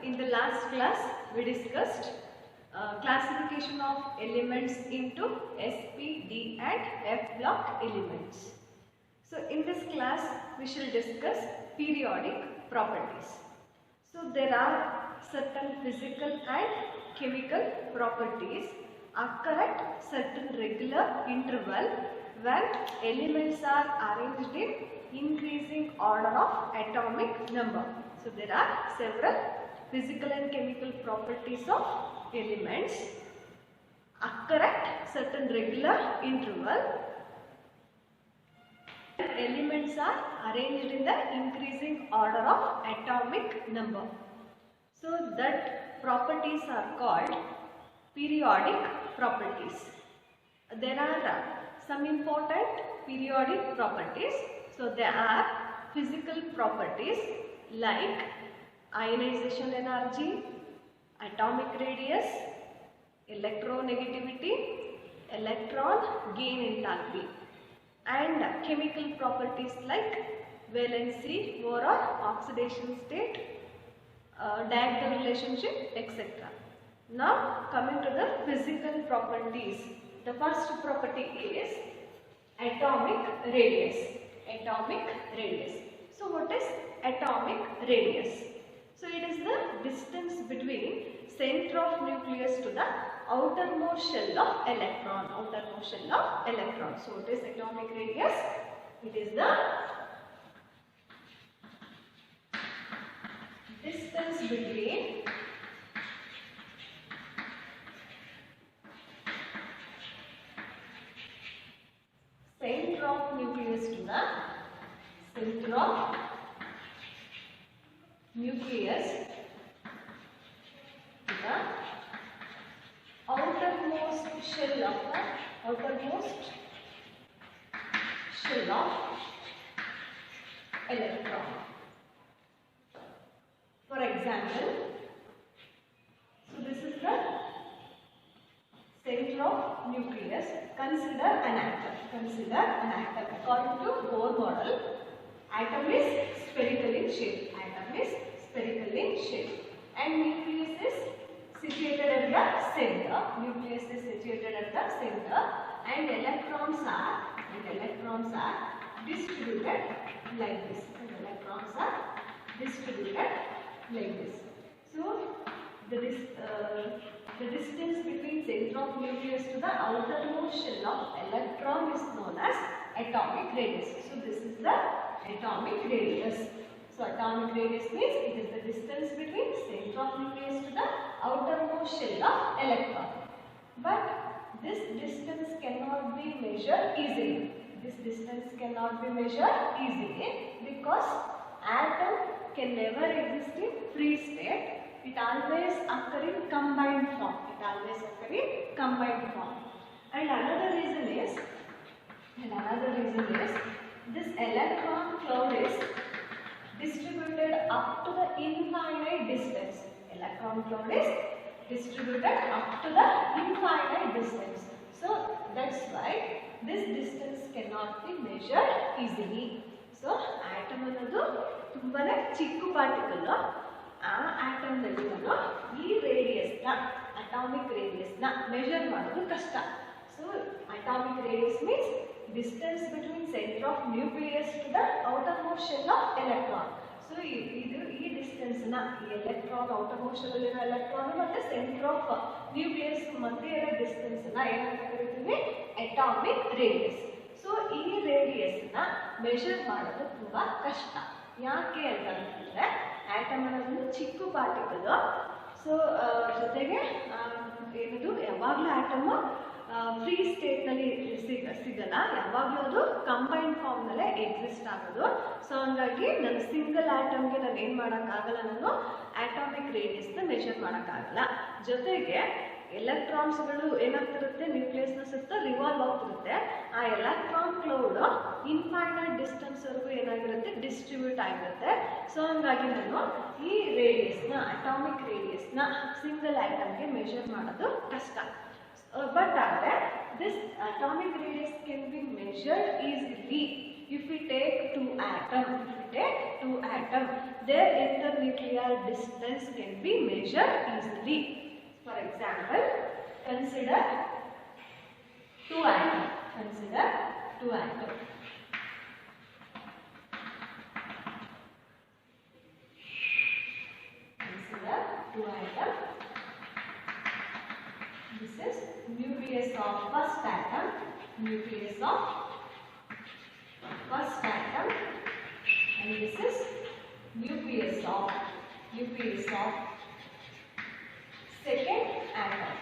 In the last class, we discussed classification of elements into S, P, D and F block elements. So in this class, we shall discuss periodic properties. So there are certain physical and chemical properties occur at certain regular interval when elements are arranged in increasing order of atomic number. So there are several physical and chemical properties of elements occur at certain regular interval. Elements are arranged in the increasing order of atomic number. So that properties are called periodic properties. There are some important periodic properties. So there are physical properties like ionization energy, atomic radius, electronegativity, electron gain enthalpy, and chemical properties like valency, boron, oxidation state, diagonal relationship, etc. Now coming to the physical properties. The first property is atomic radius. Atomic radius. So what is atomic radius? So it is the distance between center of nucleus to the outermost shell of electron. Outermost shell of electron. So what is atomic radius? It is the distance between center of nucleus to the center of nucleus to the outermost shell of electron. For example, so this is the center of nucleus. Consider an atom. Consider an atom. According to Bohr model, atom is spherical in shape. Atom is spherical in shape. And nucleus is situated at the center. Nucleus is situated at the center. And electrons are distributed like this. And electrons are distributed like this. So the distance between center of nucleus to the outermost shell of electron is known as atomic radius. So this is the atomic radius. So atomic radius means it is the distance between center of nucleus to the outermost shell of electron. But this distance cannot be measured easily. This distance cannot be measured easily because atom can never exist in free state. It always occur in combined form. And another reason is this electron cloud is distributed up to the infinite distance. Electron cloud is distributed up to the infinite distance. So that's why this distance cannot be measured easily. So atom ಅನ್ನೋದು ತುಂಬಾನೇ ಚಿಕ್ಕ particle. ಆ atom ನಲ್ಲಿ ಈ radius ನ atomic radius ನ measure ಮಾಡೋದು ಕಷ್ಟ. So atomic radius means distance between centre of nucleus to the outer most shell of electron. So ಈ ಡಿಸ್ಟೆನ್ಸ್ ನ ಈ ಎಲೆಕ್ಟ್ರಾನ್ ಔಟರ್ ಮೋಸ್ಟ್ ಶೆಲ್ ಅಲ್ಲಿರೋ ಎಲೆಕ್ಟ್ರಾನ್ ಮತ್ತೆ ಸೆಂಟರ್ ಆಫ್ ನ್ಯೂಕ್ಲಿಯಸ್ ಮಧ್ಯೆ ಇರೋ ಡಿಸ್ಟೆನ್ಸ್ ನ ಏನಂತ ಕರಿತೀವಿ? Atomic radius. ಸೊ ಈ ರೇಡಿಯಸ್ ನ ಮೆಜರ್ ಮಾಡೋದು ತುಂಬಾ ಕಷ್ಟ. ಯಾಕೆ ಅಂತಂದ್ರೆ ಆಟಮ್ ಅನ್ನೋದು ಚಿಕ್ಕ ಪಾರ್ಟಿಕಲ್. ಸೊ ಜೊತೆಗೆ ಏನದು ಯಾವಾಗಲೂ ಆಟಮ್ ಫ್ರೀ ಸ್ಟೇಟ್ ನಲ್ಲಿ ಸಿಗಲ್ಲ. ಯಾವಾಗಲೂ ಅದು ಕಂಬೈನ್ಡ್ ಫಾರ್ಮ್ ನಲ್ಲೇ ಎಕ್ಸಿಸ್ಟ್ ಆಗೋದು. ಸೊ ಹಂಗಾಗಿ ನನ್ನ ಸಿಂಗಲ್ ಆಟಮ್ಗೆ ನಾನು ಏನು ಮಾಡೋಕ್ಕಾಗಲ್ಲ, ನಾನು ಆಟಾಮಿಕ್ ರೇಡಿಯಸ್ ನ ಮೆಜರ್ ಮಾಡೋಕ್ಕಾಗಲ್ಲ. ಜೊತೆಗೆ ಎಲೆಕ್ಟ್ರಾನ್ಸ್ಗಳು ಏನಾಗ್ತಿರುತ್ತೆ, ನ್ಯೂಕ್ಲಿಯಸ್ನ ಸುತ್ತ ರಿವಾಲ್ವ್ ಆಗ್ತಿರುತ್ತೆ. ಆ ಎಲೆಕ್ಟ್ರಾನ್ ಕ್ಲೌಡ್ ಇನ್ಫೈನೈಟ್ ಡಿಸ್ಟೆನ್ಸ್ ವರೆಗೂ ಏನಾಗಿರುತ್ತೆ, ಡಿಸ್ಟ್ರಿಬ್ಯೂಟ್ ಆಗಿರುತ್ತೆ. ಸೊ ಹಂಗಾಗಿ ನಾನು ಈ ರೇಡಿಯಸ್ನ ಅಟಾಮಿಕ್ ರೇಡಿಯಸ್ನ ಸಿಂಗಲ್ ಆಟಮ್ಗೆ ಮೆಜರ್ ಮಾಡೋದು ಕಷ್ಟ. ಬಟ್ ಆದರೆ this atomic radius can be measured easily If we take two atoms, their internuclear distance can be measured easily. For example, consider two atoms. Consider two atoms. This is nucleus of first atom, nucleus of first atom, and this is nucleus of second atom,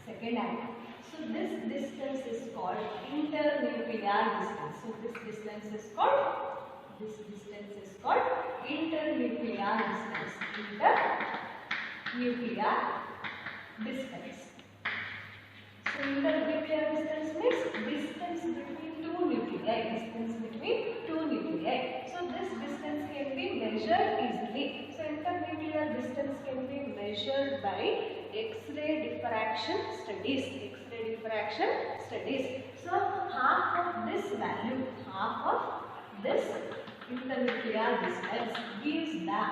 second atom. So this distance is called internuclear distance. So this distance is called internuclear distance. Internuclear distance. So internuclear distance means distance between two nuclei. So this distance can be measured easily. So internuclear distance can be measured by X-ray diffraction studies. So half of this value, half of this internuclear distance gives the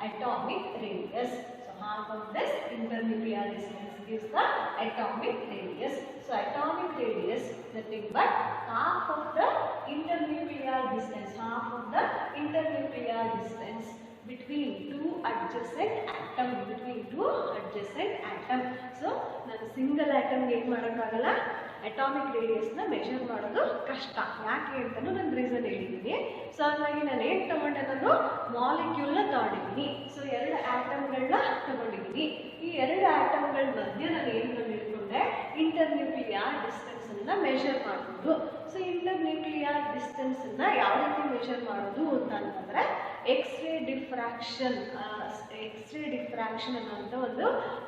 atomic radius. So half of this internuclear distance gives the atomic radius. So atomic radius, nothing but half of the internuclear distance, between two adjacent atoms. So ನಾನು single atom ಏನು ಮಾಡೋಕ್ಕಾಗಲ್ಲ, atomic ರೇಡಿಯಸ್ನ measure ಮಾಡೋದು ಕಷ್ಟ. ಯಾಕೆ ಅಂತಲೂ ನಾನು reason ಹೇಳಿದ್ದೀನಿ. So ಹಾಗಾಗಿ ನಾನು ಏನು ತಗೊಂಡೆ, ನಾನು ಮಾಲಿಕ್ಯೂಲ್ನ ತಗೊಂಡಿದ್ದೀನಿ. ಸೊ ಎರಡು ಆಟಮ್ಗಳನ್ನ ತಗೊಂಡಿದ್ದೀನಿ. ಈ ಎರಡು ಆಟಮ್ಗಳ ಮಧ್ಯೆ ನಾನು ಏನು ಕಂಡುಹಿಡ್ಕೊಂಡೆ, ಇಂಟರ್ನ್ಯೂಕ್ಲಿಯರ್ ಡಿಸ್ಟೆನ್ಸನ್ನು ಮೆಷರ್ ಮಾಡ್ಬೋದು. ಸೊ ಇಂಟರ್ನ್ಯೂಕ್ಲಿಯರ್ ಡಿಸ್ಟೆನ್ಸನ್ನು ಯಾವ ರೀತಿ ಮೆಷರ್ ಮಾಡೋದು ಅಂತಂದರೆ ಎಕ್ಸ್ರೇ ಡಿಫ್ರಾಕ್ಷನ್ ಅನ್ನೋಂಥ ಒಂದು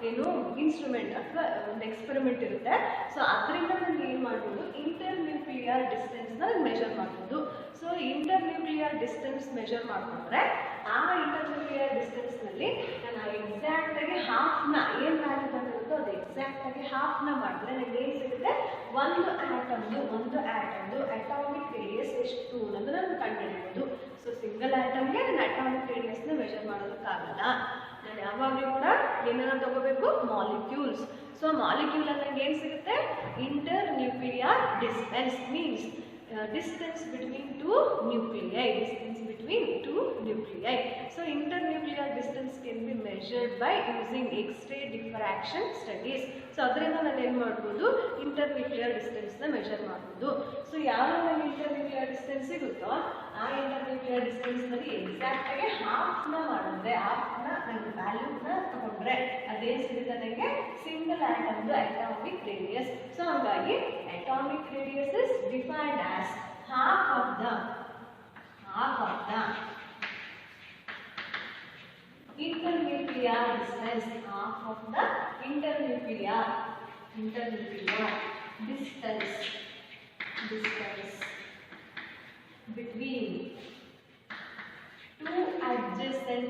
ಏನು ಇನ್ಸ್ಟ್ರೂಮೆಂಟ್ ಅಥವಾ ಒಂದು ಎಕ್ಸ್ಪೆರಿಮೆಂಟ್ ಇರುತ್ತೆ. ಸೊ ಅದರಿಂದ ನಾನು ಏನು ಮಾಡ್ಬೋದು, ಇಂಟರ್ನ್ಯೂಕ್ಲಿಯರ್ ಡಿಸ್ಟೆನ್ಸ್ನ ಮೆಷರ್ ಮಾಡ್ಬೋದು. ಸೊ ಇಂಟರ್ನ್ಯೂಕ್ಲಿಯರ್ ಡಿಸ್ಟೆನ್ಸ್ ಮೆಷರ್ ಮಾಡಿಕೊಂಡ್ರೆ ಆ ಇಂಟರ್ನ್ಯೂಕ್ಲಿಯರ್ ಡಿಸ್ಟೆನ್ಸ್ನಲ್ಲಿ ನಾನು ಎಕ್ಸಾಕ್ಟಾಗಿ ಹಾಫ್ನ ಏನು ವ್ಯಾಲ್ಯೂ ಬಂದಿರುತ್ತೋ ಅದು ಎಕ್ಸಾಕ್ಟಾಗಿ ಹಾಫ್ನ ಮಾಡಿದ್ರೆ ನನಗೆ ಏನು ಸಿಗುತ್ತೆ, ಒಂದು ಆಟಮ್ದು ಅಟಾಮಿಕ್ ರೇಡಿಯಸ್ ಎಷ್ಟು ಅನ್ನೋದು ನಾನು ಕಂಡುಹಿಡಿಯಬಹುದು. ಸೊ ಸಿಂಗಲ್ ಆಟಮ್ಗೆ ನಾನು ಅಟಾಮಿಕ್ ರೇಡಿಯಸ್ನ ಮೆಷರ್ ಮಾಡೋದಕ್ಕಾಗಲ್ಲ. ನಾನು ಯಾವಾಗಲೂ ಕೂಡ ಏನನ್ನ ತಗೋಬೇಕು, ಮಾಲಿಕ್ಯೂಲ್ಸ್. ಸೊ ಮಾಲಿಕ್ಯೂಲ್ ನನಗೆ ಏನು ಸಿಗುತ್ತೆ, internuclear distance means distance between two nuclei. So internuclear distance can be measured by using X-ray diffraction studies. So ಅದರಿಂದ ನಾನು ಏನು ಮಾಡ್ಬೋದು, ಇಂಟರ್ನ್ಯೂಕ್ಲಿಯರ್ ಡಿಸ್ಟೆನ್ಸ್ನ ಮೆಷರ್ ಮಾಡ್ಬೋದು. ಸೊ ಯಾವಾಗ ನನಗೆ ಇಂಟರ್ನ್ಯೂಕ್ಲಿಯರ್ ಡಿಸ್ಟೆನ್ಸ್ ಸಿಗುತ್ತೋ ಆ ಇಂಟರ್ನ್ಯೂಕ್ಲಿಯರ್ ಡಿಸ್ಟೆನ್ಸ್ನಲ್ಲಿ ಎಕ್ಸಾಕ್ಟಾಗಿ ಹಾಫ್ನ ಮಾಡಿದ್ರೆ, ನನ್ನ ವ್ಯಾಲ್ಯೂನ ತಗೊಂಡ್ರೆ ಅದೇನು ಸಿಗುತ್ತೆ ನನಗೆ, ಸಿಂಗಲ್ ಆಟಮ್ದು ಅಟಾಮಿಕ್ ರೇಡಿಯಸ್. ಸೊ ಹಾಗಾಗಿ atomic radius is defined as half of the internuclear distance, internuclear distance between two adjacent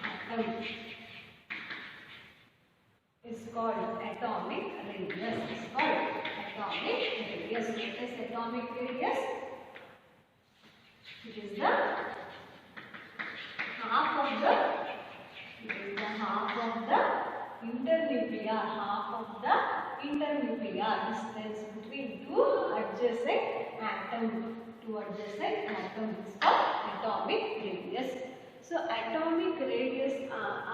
atoms. Is called atomic radius. What is atomic radius? It is the half of the internuclear distance between two adjacent atoms. Is called atomic radius. So atomic radius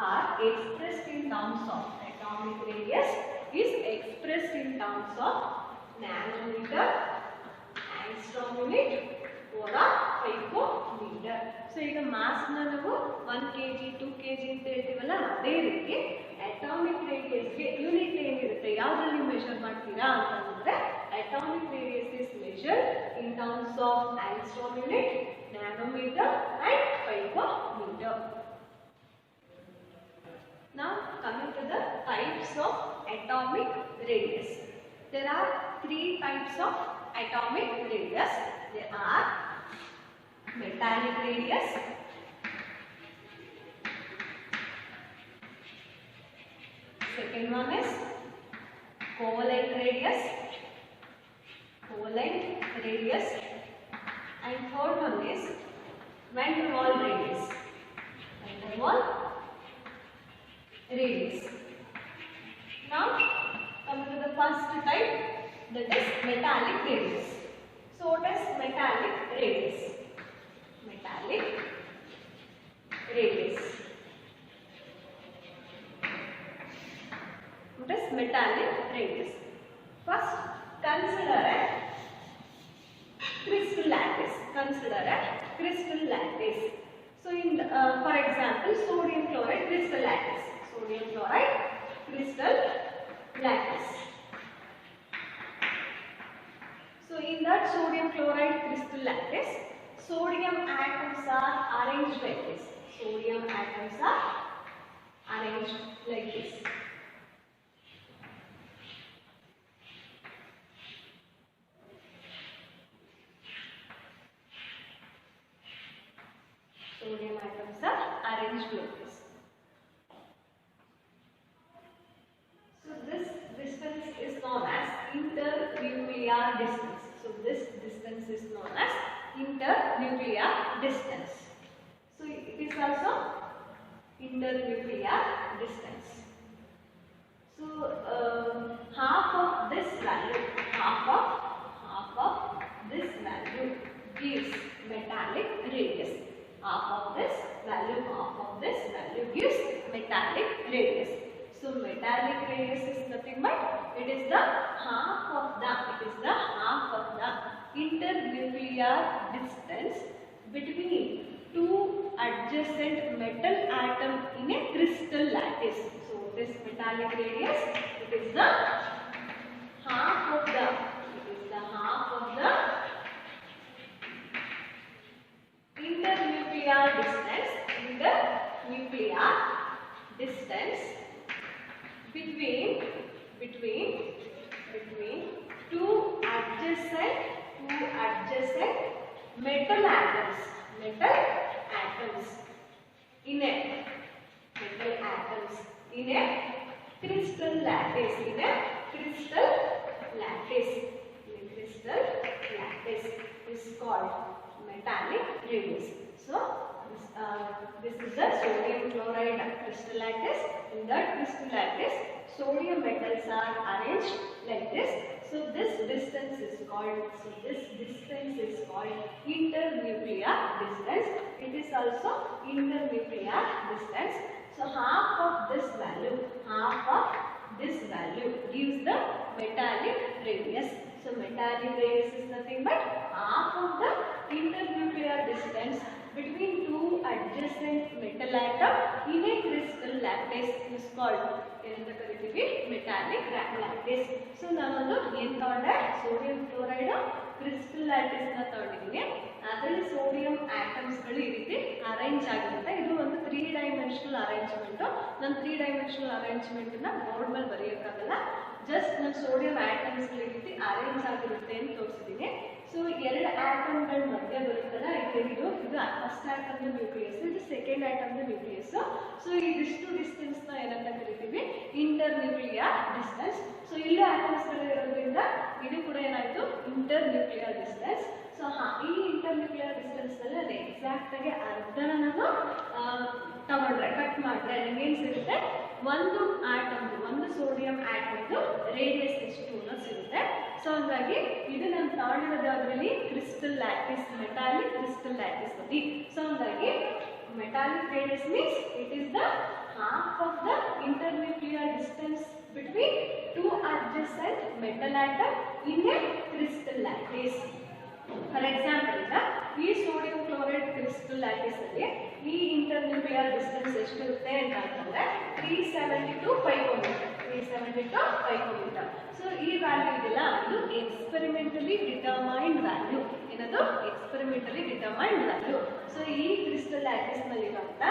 are expressed in terms of nanometer, angstrom unit, or picometer. So ಈಗ ಮಾಸ್ನ ನಾವು 1 kg 2 kg ಅಂತ ಹೇಳ್ತೀವಲ್ಲ, ಅದೇ ರೀತಿ atomic ರೇಡಿಯಸ್ಗೆ unit ಏನಿರುತ್ತೆ, ಯಾವುದರಲ್ಲಿ measure ಮಾಡ್ತೀರಾ ಅಂತಂದ್ರೆ atomic radius is measured in terms of angstrom unit, nanometer and picometer. Now coming to the types of atomic radius. There are 3 types of atomic radius. There are metallic radius, second one is covalent radius, and third one is van der Waals radius, Now coming to the first type, that is metallic radius. So what is metallic radius? What is metallic radius? First, consider a crystal lattice. So in for example, sodium chloride crystal lattice. So in that sodium chloride crystal lattice, sodium atoms are arranged like this. Sodium atoms are arranged like this. Sodium atoms are arranged like this. So this distance is known as internuclear distance. So this distance is known as internuclear distance. So it is also internuclear distance. So half of this value gives metallic radius. Half of this value gives metallic radius. So metallic radius is nothing but it is the half of the internuclear distance between two adjacent metal atoms in a crystal lattice. So this metallic radius, it is the half of the internuclear distance between two adjacent metal atoms in a crystal lattice. Is called metallic radius. So this is the sodium chloride crystal lattice. In that crystal lattice, sodium metals are arranged like this. So this distance is called internuclear distance. It is also internuclear distance. So half of this value gives the metallic radius. So metallic radius is nothing but half of the internuclear distance between two adjacent metal atoms in a crystal lattice is called metallic lattice. So now sodium chloride crystal lattice na ತಗೊಂಡಿದ್ದೀನಿ. ಅದರಲ್ಲಿ sodium atoms ಗಳು ಈ ರೀತಿ arrange ಆಗಿರುತ್ತೆ. ಇದು ಒಂದು 3 dimensional arrangement. ನಾನು 3 dimensional arrangement ನ ಬೋರ್ಡ್ ಮೇಲೆ ಬರೆಯೋಕ್ಕಾಗಲ್ಲ. ಜಸ್ಟ್ ನಾನು ಸೋಡಿಯಂ ಆಟಮ್ಸ್ ಗಳ ರೀತಿ ಅರೇಂಜ್ ಆಗಿರುತ್ತೆ ಅಂತ ತೋರಿಸಿದ್ದೀನಿ. ಸೊ ಎರಡು ಆಟಮ್ ಗಳ ಮಧ್ಯೆ ಬರುತ್ತಲ್ಲ, ಇದು ಫಸ್ಟ್ ಆಟಮ್ ನ ನ್ಯೂಕ್ಲಿಯಸ್, ಇದು ಸೆಕೆಂಡ್ ಆಟಮ್ ನ ನ್ಯೂಕ್ಲಿಯಸ್. ಸೊ ಇದಿಷ್ಟು ಡಿಸ್ಟೆನ್ಸ್ ನ ಏನಂತ ಕರಿತೀವಿ? ಇಂಟರ್ನ್ಯೂಕ್ಲಿಯರ್ ಡಿಸ್ಟೆನ್ಸ್. ಸೊ ಇಲ್ಲಿ ಆಟಮ್ಸ್ ಗಳು ಇರೋದ್ರಿಂದ ಇದು ಕೂಡ ಏನಾಯ್ತು? ಇಂಟರ್ನ್ಯೂಕ್ಲಿಯರ್ ಡಿಸ್ಟೆನ್ಸ್. ಸೊ ಈ ಇಂಟರ್ನ್ಯೂಕ್ಲಿಯರ್ ಡಿಸ್ಟೆನ್ಸ್ ನಲ್ಲಿ ಅದು ಎಕ್ಸಾಕ್ಟ್ ಆಗಿ ಅರ್ಧನ ನಾನು ತಗೊಂಡ್ರೆ, ಕಟ್ ಮಾಡಿದ್ರೆ ನಿಮ್ಗೆ ಏನ್ ಸಿಗುತ್ತೆ? ಒಂದು ಸೋಡಿಯಂ ಆಟಮ್ದು ರೇಡಿಯಸ್ ಎಷ್ಟು ಅನ್ನೋದು ಸಿಗುತ್ತೆ. ಸೊ ಹಂಗಾಗಿ ಇದು ನಾನು ತಗೊಂಡಿರೋದು ಅದರಲ್ಲಿ crystal lattice, metallic crystal lattice ಅಲ್ಲಿ. ಸೊ ಹಂಗಾಗಿ metallic radius means it is the half of the internuclear distance between two adjacent metal atoms in a crystal lattice. For example, ಈ ಸೋಡಿಯಂ ಕ್ಲೋರೈಡ್ ಕ್ರಿಸ್ಟಲ್ ಲ್ಯಾಟಿಸ್ ಅಲ್ಲಿ ಈ internuclear distance ಎಷ್ಟಿರುತ್ತೆ ಅಂತಂದ್ರೆ 372 picometre. So ಈ value ಇದೆಲ್ಲ ಇದು ಎಕ್ಸ್ಪೆರಿಮೆಂಟಲಿ determined value. ಏನದು? Experimentally determined value. So ಈ ಕ್ರಿಸ್ಟಲ್ ಲ್ಯಾಟಿಸ್ ನಲ್ಲಿ ಇರುವಂತ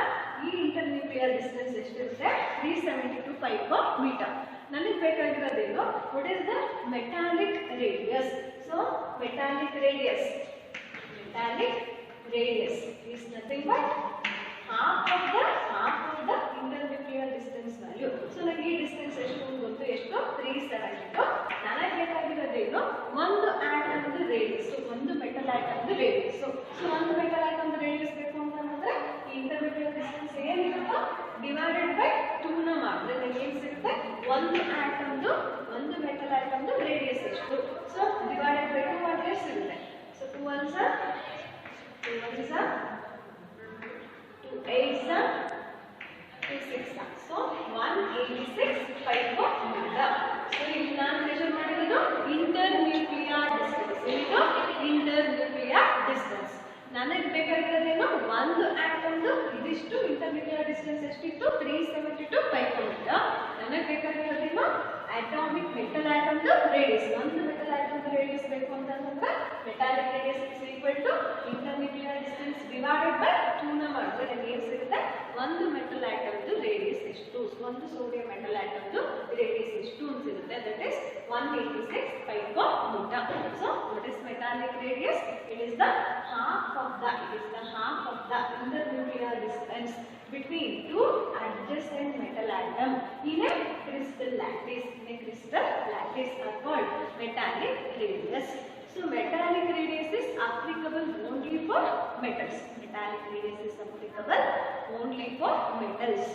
ಈ ಇಂಟರ್ನ್ಯೂಕ್ಲಿಯರ್ ಡಿಸ್ಟೆನ್ಸ್ ಎಷ್ಟಿರುತ್ತೆ? 372 ಪೈಕೋಮೀಟರ್. ನನಗೆ ಬೇಕಾಗಿರೋದೇನು? What is the metallic radius? So metallic radius is nothing but half of the internuclear distance value. So ನನಗೆ ಈ ಡಿಸ್ಟೆನ್ಸ್ ಎಷ್ಟು ಅಂತ ಗೊತ್ತು, ಎಷ್ಟು 372. ನನಗೆ ಬೇಕಾಗಿರೋದೇನು, ಒಂದು ಆಟಮ್ದು ರೇಡಿಯಸ್, ಒಂದು ಮೆಟಲ್ ಆಟಮ್ದು ರೇಡಿಯಸ್. ಸೊ ಒಂದು ಮೆಟಲ್ ಆಟಮ್ದು ರೇಡಿಯಸ್ ಬೇಕು ಅಂತಂದ್ರೆ ಇಂಟರ್ನ್ಯೂಕ್ಲಿಯರ್ ಡಿಸ್ಟೆನ್ಸ್ ಏನಿರುತ್ತೋ ಡಿವೈಡೆಡ್ ಬೈ 2 ನ ಮಾಡಿದ್ರೆ ನನಗೆ ಏನು ಸಿಗುತ್ತೆ, ಒಂದು ಆಟಮ್ದು, ಒಂದು ಮೆಟಲ್ ಆಟಮ್ದು ರೇಡಿಯಸ್ ಎಷ್ಟು. ಸೊ ಡಿವೈಡೆಡ್ ಬೈ 2 ಮಾಡಿದ್ರೆ ಸಿಗುತ್ತೆ. So 2 1s are 2 1s are 2 8s are 2 6 are. So 186 picometer. So ಇಲ್ಲಿ ನಾನು ಮೆಜರ್ ಮಾಡಿರೋದು ಇಂಟರ್ನ್ಯೂಕ್ಲಿಯರ್ ಡಿಸ್ಟೆನ್ಸ್. ಇದು ಇಂಟರ್ನ್ಯೂಕ್ಲಿಯರ್ ಡಿಸ್ಟೆನ್ಸ್. ನನಗೆ ಬೇಕಾಗಿರೋದೇನು, ಒಂದು ಆಟಮ್ದು ಇದಿಷ್ಟು ಇಂಟರ್ನ್ಯೂಕ್ಲಿಯರ್ ಡಿಸ್ಟೆನ್ಸ್ ಎಷ್ಟಿತ್ತು, 372 picometer. ನನಗೆ ಬೇಕಾಗಿರೋದೇನು ಅಟಾಮಿಕ್ ಮೆಟಲ್ ಆಟಮ್ದು ರೇಡಿಯಸ್. ಒಂದು ಮೆಟಲ್ ಆಟಮ್ದು ರೇಡಿಯಸ್ ಬೇಕು ಅಂತಂದ್ರೆ metallic radius is equal to internuclear distance divided by 2 ನ ಮಾಡಿದ್ರೆ ನನಗೆ ಏನು ಸಿಗುತ್ತೆ, ಒಂದು ಮೆಟಲ್ ಆಟಮ್ದು ರೇಡಿಯಸ್ ಎಷ್ಟು, ಒಂದು ಸೋಡಿಯಂ ಮೆಟಲ್ ಆಟಮ್ದು ರೇಡಿಯಸ್ ಎಷ್ಟು ಅಂತ ಸಿಗುತ್ತೆ. That is 186 picometer. So what is metallic radius? It is the half of the internuclear distance between two adjacent metal atom in a crystal lattice. Are called metallic radius. So metallic radius is applicable only for metals. Metallic radius is applicable only for metals.